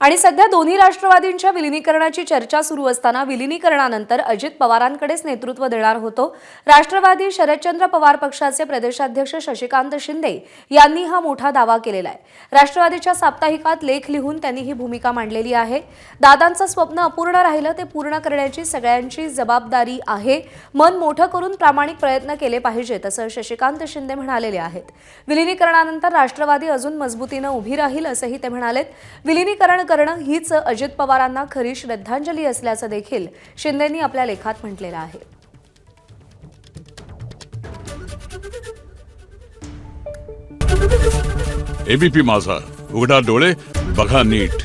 आणि सध्या दोन्ही राष्ट्रवादींच्या विलीनीकरणाची चर्चा सुरू असताना विलीनीकरणानंतर अजित पवारांकडेच नेतृत्व देणार होतो राष्ट्रवादी शरदचंद्र पवार पक्षाचे प्रदेशाध्यक्ष शशिकांत शिंदे यांनी हा मोठा दावा केलेला आहे। राष्ट्रवादीच्या साप्ताहिकात लेख लिहून त्यांनी ही भूमिका मांडलेली आहे। दादांचं स्वप्न अपूर्ण राहिलं ते पूर्ण करण्याची सगळ्यांची जबाबदारी आहे। मन मोठं करून प्रामाणिक प्रयत्न केले पाहिजेत असं शशिकांत शिंदे म्हणालेले आहेत। विलीनीकरणानंतर राष्ट्रवादी अजून मजबूतीने उभी राहील असंही ते म्हणालेत। विलीनीकरण करणं हीच अजित पवारांना खरी श्रद्धांजली असल्याचं देखील शिंदेंनी आपल्या लेखात म्हटलेलं आहे। एबीपी माझा, उघडा डोळे बघा नीट।